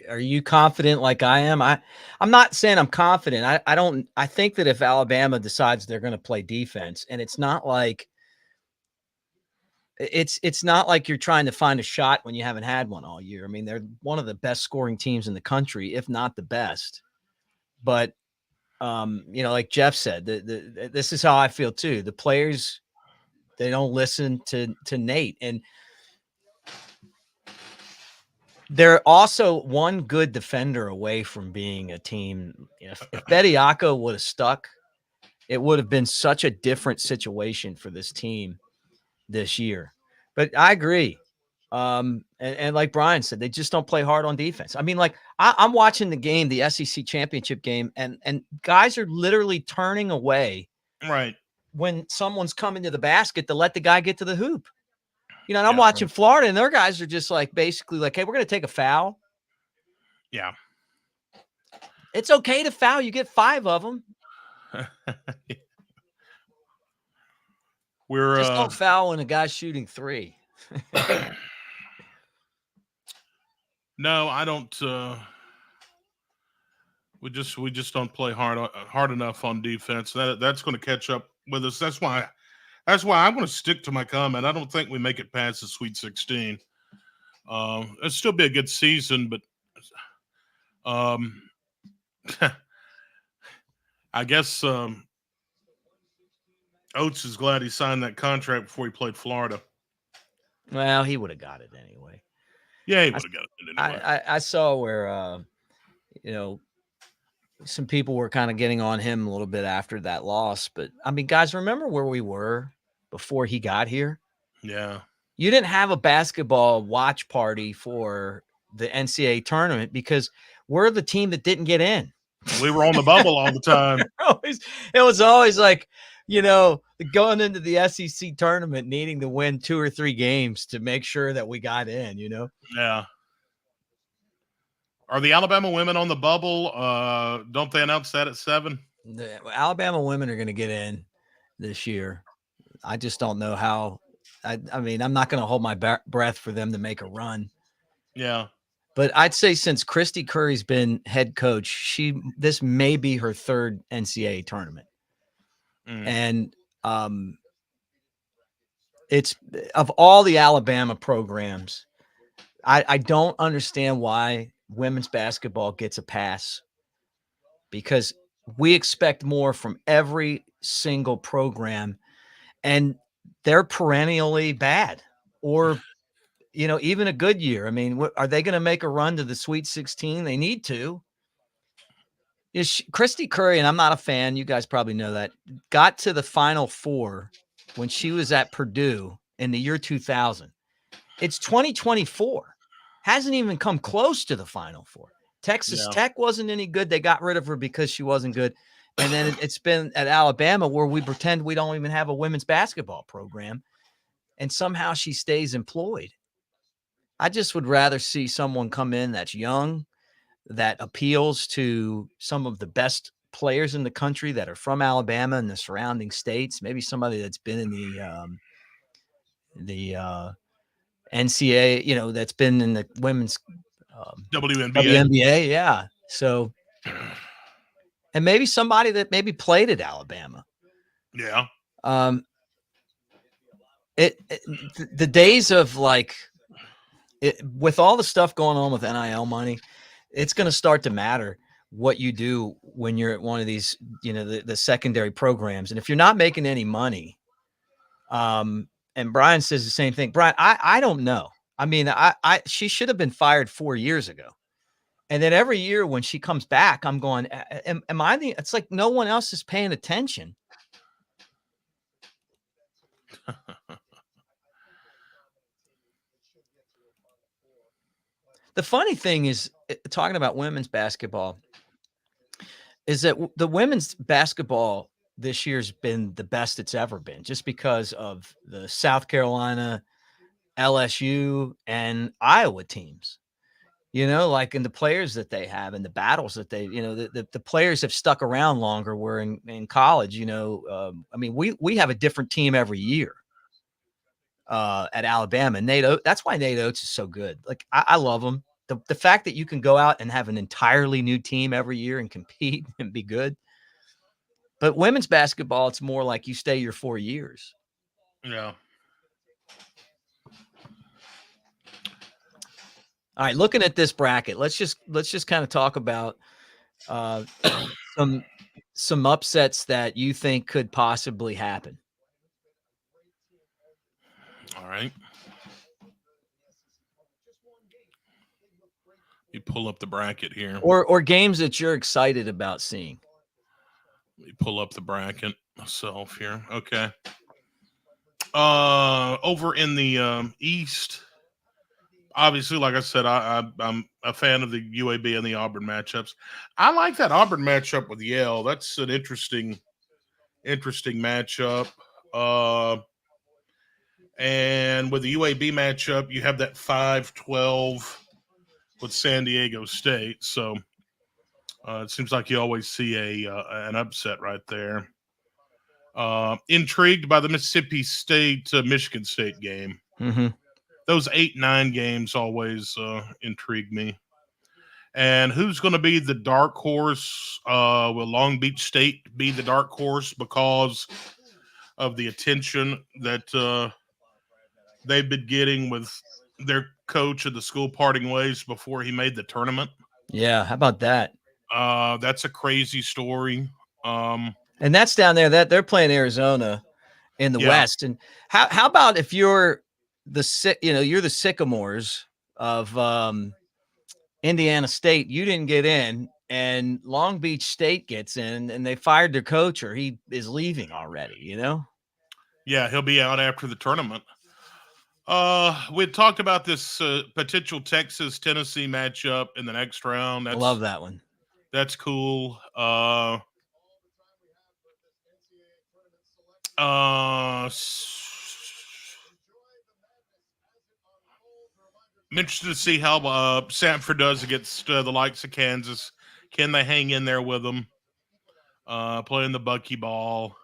Are you confident like I am? I'm not saying I'm confident. I think that if Alabama decides they're going to play defense, and it's not like you're trying to find a shot when you haven't had one all year. I mean, they're one of the best scoring teams in the country, if not the best. But like Jeff said, this is how I feel too. The players, they don't listen to Nate, and they're also one good defender away from being a team. If Bediako would have stuck, it would have been such a different situation for this team this year. But I agree. And like Brian said, they just don't play hard on defense. I mean, like I'm watching the game, the SEC championship game, and guys are literally turning away right when someone's coming to the basket to let the guy get to the hoop. And I'm watching Florida, and their guys are just like basically like, hey, we're going to take a foul. Yeah. It's okay to foul. You get 5 of them. We're Just don't foul when a guy's shooting 3. No, I don't. We just don't play hard enough on defense. That's going to catch up with us. That's why I'm going to stick to my comment. I don't think we make it past the Sweet 16. It'll still be a good season, but I guess Oates is glad he signed that contract before he played Florida. Well, he would have got it anyway. Yeah, he would have got it anyway. I saw where some people were kind of getting on him a little bit after that loss, but I mean, guys, remember where we were before he got here? Yeah. You didn't have a basketball watch party for the NCAA tournament because we're the team that didn't get in. We were on the bubble all the time. It was always like, going into the SEC tournament, needing to win 2 or 3 games to make sure that we got in, Yeah. Are the Alabama women on the bubble? Don't they announce that at 7? The Alabama women are going to get in this year. I just don't know how. I mean, I'm not going to hold my breath for them to make a run. Yeah. But I'd say since Christy Curry's been head coach, this may be her 3rd NCAA tournament. And it's of all the Alabama programs, I don't understand why women's basketball gets a pass, because we expect more from every single program, and they're perennially bad, or even a good year. I mean, are they going to make a run to the Sweet 16? They need to. Christy Curry, and I'm not a fan, you guys probably know that, got to the Final Four when she was at Purdue in the year 2000. It's 2024. Hasn't even come close to the Final Four. Texas Tech wasn't any good. They got rid of her because she wasn't good. And then it's been at Alabama where we pretend we don't even have a women's basketball program, and somehow she stays employed. I just would rather see someone come in that's young, that appeals to some of the best players in the country that are from Alabama and the surrounding states. Maybe somebody that's been in the NCAA, that's been in the women's WNBA. Yeah. So, and maybe somebody that maybe played at Alabama. Yeah. The days of with all the stuff going on with NIL money, it's going to start to matter what you do when you're at one of these, the secondary programs. And if you're not making any money, and Brian says the same thing. Brian, I don't know. I mean, she should have been fired 4 years ago. And then every year when she comes back, I'm going, am I it's like no one else is paying attention. The funny thing is, talking about women's basketball, is that the women's basketball this year's been the best it's ever been, just because of the South Carolina, LSU, and Iowa teams. And the players that they have and the battles that they, the players have stuck around longer. Where in college, I mean, we have a different team every year at Alabama. That's why Nate Oates is so good. Like, I love him. The fact that you can go out and have an entirely new team every year and compete and be good. But women's basketball, it's more like you stay your 4 years. Yeah. All right, looking at this bracket, let's just kind of talk about some upsets that you think could possibly happen. All right. You pull up the bracket here. Or games that you're excited about seeing. Let me pull up the bracket myself here. Okay. Over in the East, obviously, like I said, I'm a fan of the UAB and the Auburn matchups. I like that Auburn matchup with Yale. That's an interesting matchup. And with the UAB matchup, you have that 5-12 with San Diego State. So It seems like you always see an upset right there. Intrigued by the Mississippi State Michigan State game. Mm-hmm. Those 8-9 games always intrigue me. And who's going to be the dark horse? Will Long Beach State be the dark horse because of the attention that they've been getting with their coach of the school parting ways before he made the tournament? Yeah, how about that? That's a crazy story. And that's down there. That they're playing Arizona in the West. And how about if you're you're the Sycamores of Indiana State, you didn't get in, and Long Beach State gets in, and they fired their coach, or he is leaving already. Yeah, he'll be out after the tournament. We talked about this potential Texas-Tennessee matchup in the next round. I love that one. That's cool. I'm interested to see how Sanford does against the likes of Kansas. Can they hang in there with them? Playing the Bucky ball.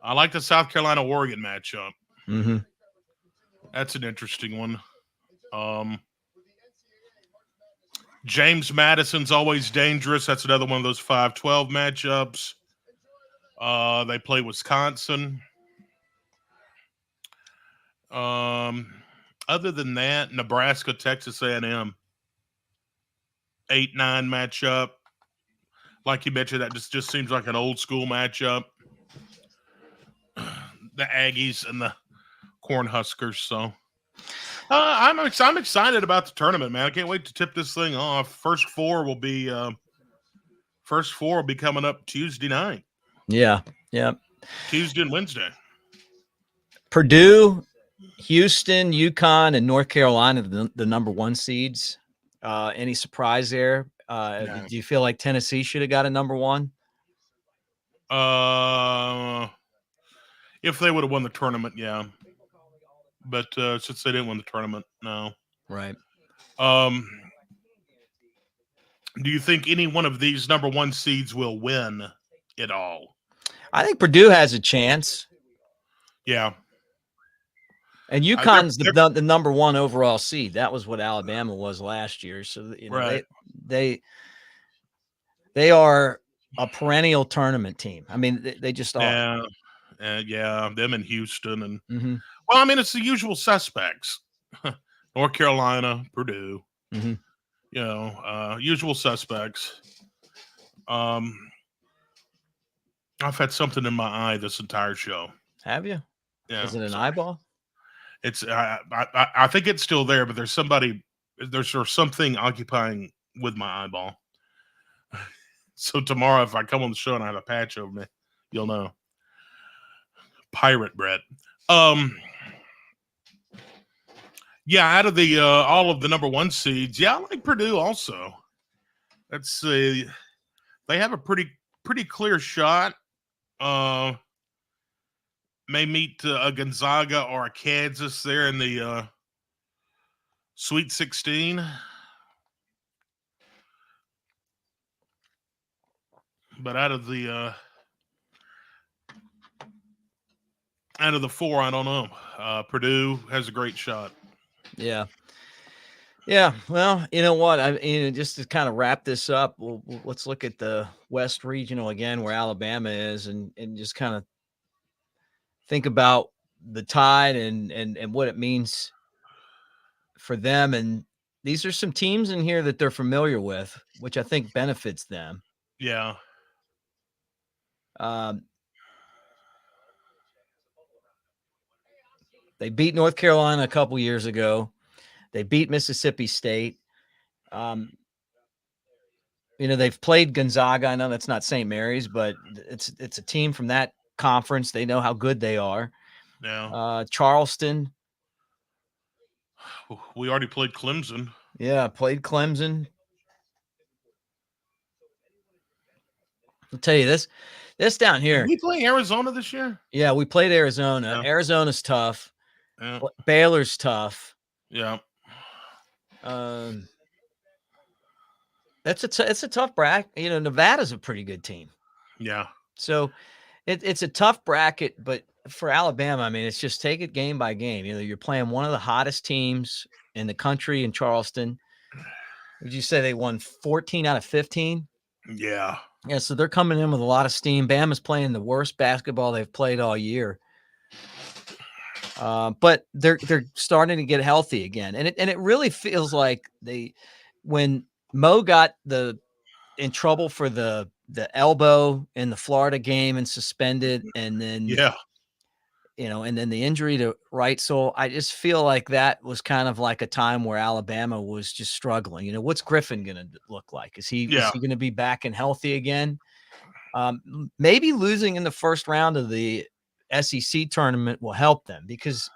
I like the South Carolina-Oregon matchup. Mm-hmm. That's an interesting one. James Madison's always dangerous. That's another one of those 5-12 matchups. They play Wisconsin. Other than that, Nebraska, Texas A&M. 8-9 matchup. Like you mentioned, that just seems like an old school matchup. The Aggies and the Cornhuskers. So I'm excited about the tournament, man. I can't wait to tip this thing off. First four will be coming up Tuesday night. Yeah. Tuesday and Wednesday. Purdue, Houston, UConn, and North Carolina, the number 1 seeds. Any surprise there? No. Do you feel like Tennessee should have got a number 1? If they would have won the tournament, yeah. But since they didn't win the tournament, no. Right. Do you think any one of these number 1 seeds will win it all? I think Purdue has a chance. Yeah. And UConn's the number 1 overall seed. That was what Alabama was last year. So right. they are a perennial tournament team. I mean, they just are. Yeah, them in Houston and mm-hmm. Well, I mean, it's the usual suspects: North Carolina, Purdue. Mm-hmm. Usual suspects. I've had something in my eye this entire show. Have you? Yeah. Is it an eyeball? It's I think it's still there, but there's something occupying with my eyeball. So tomorrow, if I come on the show and I have a patch over me, you'll know. Pirate Brett. Yeah, out of the all of the number 1 seeds, yeah, I like Purdue also. Let's see. They have a pretty clear shot. May meet a Gonzaga or a Kansas there in the Sweet 16. But out of the 4, I don't know. Purdue has a great shot. Yeah. Well, you know what? Just to kind of wrap this up, let's look at the West Regional again, where Alabama is, and just kind of think about the Tide and what it means for them. And these are some teams in here that they're familiar with, which I think benefits them. Yeah. They beat North Carolina a couple years ago. They beat Mississippi State. They've played Gonzaga. I know that's not St. Mary's, but it's a team from that conference. They know how good they are. Yeah. Charleston. We already played Clemson. Yeah, played Clemson. I'll tell you this down here. Did we play Arizona this year? Yeah, we played Arizona. Yeah. Arizona's tough. Yeah. Baylor's tough. Yeah. It's a tough bracket. You know, Nevada's a pretty good team. Yeah. So it's a tough bracket, but for Alabama, I mean, it's just take it game by game. You know, you're playing one of the hottest teams in the country in Charleston. Would you say they won 14 out of 15? Yeah. Yeah, so they're coming in with a lot of steam. Bama's playing the worst basketball they've played all year. But they're starting to get healthy again. And it really feels like when Mo got in trouble for the elbow in the Florida game and suspended, and then and then the injury to right sole, I just feel like that was kind of like a time where Alabama was just struggling. You know, what's Griffin going to look like? Is he going to be back and healthy again? Maybe losing in the first round of the SEC tournament will help them, because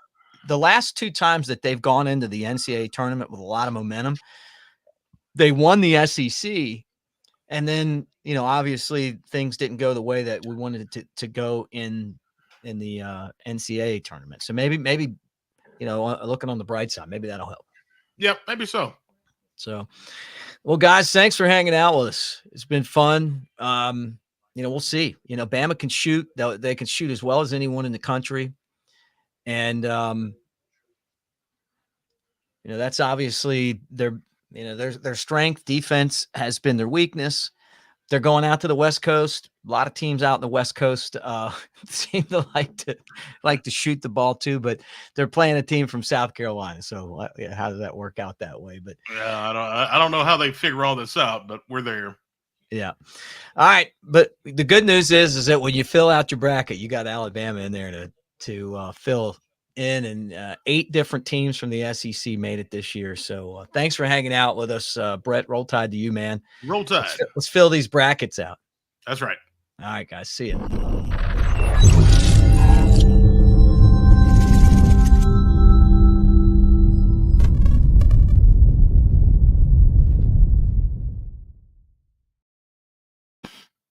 the last 2 times that they've gone into the NCAA tournament with a lot of momentum, they won the SEC. And then, you know, obviously things didn't go the way that we wanted it to go in the NCAA tournament. So maybe, you know, looking on the bright side, maybe that'll help. Yep, maybe so. So, well, guys, thanks for hanging out with us. It's been fun. You know, we'll see. You know, Bama can shoot. They can shoot as well as anyone in the country. And, you know, that's obviously their strength. Defense has been their weakness. They're going out to the West Coast. A lot of teams out in the West Coast seem to like to shoot the ball too, but they're playing a team from South Carolina. So how does that work out that way? But yeah, I don't know how they figure all this out, but we're there. Yeah. All right. But the good news is that when you fill out your bracket, you got Alabama in there to fill in, and 8 different teams from the SEC made it this year. So thanks for hanging out with us, Brett. Roll Tide to you, man. Roll Tide. Let's fill these brackets out. That's right. All right, guys. See you.